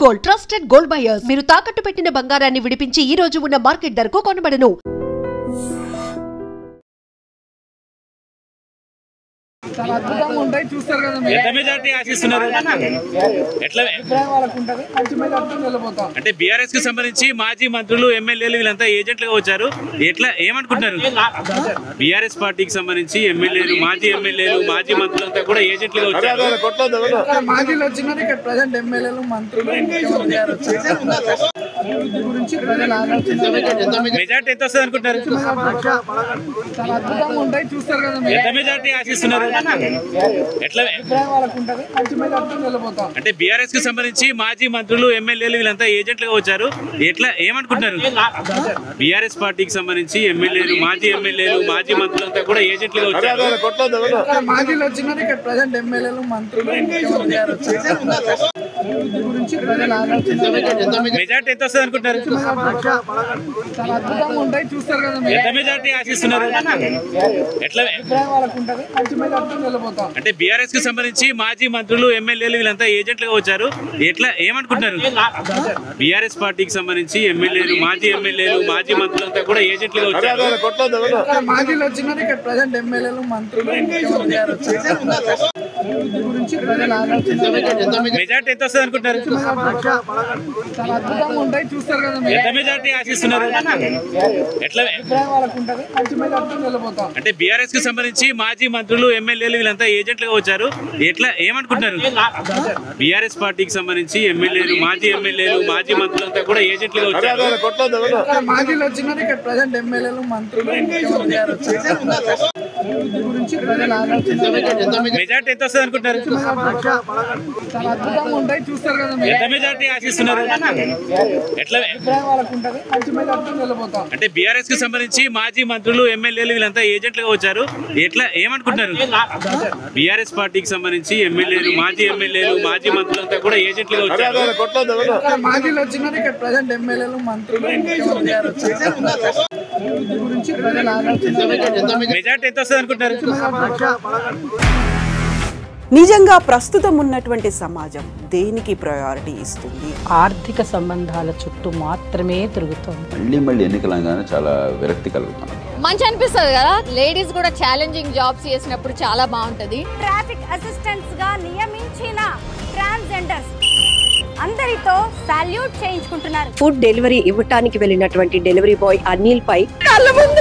Gold trusted gold buyers మీరు తాకట్టు పెట్టిన బంగారాన్ని విడిపించి ఈ రోజు ఉన్న మార్కెట్ ధరకు కొనబడను. చాలా అద్భుతంగా ఉంటాయి, చూస్తారు కదా. అంటే బీఆర్ఎస్ కి సంబంధించి మాజీ మంత్రులు ఎమ్మెల్యేలు వీళ్ళంతా ఏజెంట్లుగా వచ్చారు. ఎట్లా ఏమనుకుంటున్నారు? బీఆర్ఎస్ పార్టీకి సంబంధించి ఎమ్మెల్యేలు మాజీ మంత్రులు అంతా కూడా ఏజెంట్లుగా వచ్చారు. మాజీలు వచ్చినారు, ఇక్కడ ప్రజెంట్ ఎమ్మెల్యేలు మంత్రులు గురించి మెజార్టీ ఎంత వస్తుంది అనుకుంటున్నారు? చాలా అద్భుతంగా ఉంటాయి, చూస్తారు కదా. ఎంత మెజార్టీ ఆశిస్తున్నారు? ఎట్లా అంటే బీఆర్ఎస్ కి సంబంధించి మాజీ మంత్రులు ఎమ్మెల్యేలు వీళ్ళంతా ఏజెంట్లుగా వచ్చారు. ఎట్లా ఏమనుకుంటున్నారు? బీఆర్ఎస్ పార్టీకి సంబంధించి ఎమ్మెల్యేలు మాజీ మంత్రులు అంతా కూడా ఏజెంట్లుగా వచ్చారు. మాజీలు వచ్చినారు, ఇక్కడ ప్రజెంట్ ఎమ్మెల్యేలు మంత్రులు గురించి మెజార్టీ ఎంత వస్తుంది అనుకుంటున్నారు? చాలా అద్భుతంగా ఉంటాయి, చూస్తారు కదా. ఎంత మెజార్టీ ఆశిస్తున్నారు? ఎట్లా అంటే బీఆర్ఎస్ కి సంబంధించి మాజీ మంత్రులు ఎమ్మెల్యేలు వీళ్ళంతా ఏజెంట్లుగా వచ్చారు. ఎట్లా ఏమనుకుంటున్నారు? బీఆర్ఎస్ పార్టీకి సంబంధించి ఎమ్మెల్యేలు మాజీ మంత్రులు అంతా కూడా ఏజెంట్లుగా వచ్చారు. మాజీలు వచ్చినారు, ఇక్కడ ప్రజెంట్ ఎమ్మెల్యేలు మంత్రులు గురించి మెజార్టీ ఎంత వస్తుంది అనుకుంటున్నారు? చాలా అద్భుతంగా ఉంటాయి, చూస్తారు కదా. ఎంత మెజార్టీ ఆశిస్తున్నారు? ఎట్లా అంటే బీఆర్ఎస్ కి సంబంధించి మాజీ మంత్రులు ఎమ్మెల్యేలు వీళ్ళంతా ఏజెంట్లుగా వచ్చారు. ఎట్లా ఏమనుకుంటున్నారు? బీఆర్ఎస్ పార్టీకి సంబంధించి ఎమ్మెల్యేలు మాజీ మంత్రులు అంతా కూడా ఏజెంట్లుగా వచ్చారు. మాజీలు వచ్చినారు, ఇక్కడ ప్రజెంట్ ఎమ్మెల్యేలు మంత్రులు గురించి మెజార్టీ ఎంత వస్తుంది అనుకుంటున్నారు? చాలా అద్భుతంగా ఉంటాయి, చూస్తారు కదా. ఎంత మెజార్టీ ఆశిస్తున్నారు? ఎట్లా అంటే బీఆర్ఎస్ కి సంబంధించి మాజీ మంత్రులు ఎమ్మెల్యేలు వీళ్ళంతా ఏజెంట్లుగా వచ్చారు. ఎట్లా ఏమనుకుంటున్నారు? బీఆర్ఎస్ పార్టీకి సంబంధించి ఎమ్మెల్యేలు మాజీ మంత్రులు అంతా కూడా ఏజెంట్లుగా వచ్చారు. మాజీలు వచ్చినారు, ఇక్కడ ప్రజెంట్ ఎమ్మెల్యేలు మంత్రులు గురించి మెజార్టీ ఎంత వస్తుంది అనుకుంటున్నారు? నిజంగా ప్రస్తుతం ఉన్నటువంటి సమాజం దేనికి ప్రయారిటీ ఇస్తుంది? ఆర్థిక సంబంధాల చుట్టూ మాత్రమే తిరుగుతుంది. మళ్ళీ ఎన్నికలంగానే చాలా విరక్తి కలుగుతుంది. మంచి అనిపిస్తుంది కదా. లేడీస్ కూడా ఛాలెంజింగ్ జాబ్స్ చేసినప్పుడు చాలా బాగుంటది. ట్రాఫిక్ అసిస్టెంట్స్ గా నియమించిన ట్రాన్స్జెండర్స్ అందరితో సాల్యూట్ చేయించుకుంటున్నారు. ఫుడ్ డెలివరీ ఇవ్వటానికి వెళ్ళినటువంటి డెలివరీ బాయ్ అనిల్ పై కళ్ళ ముందు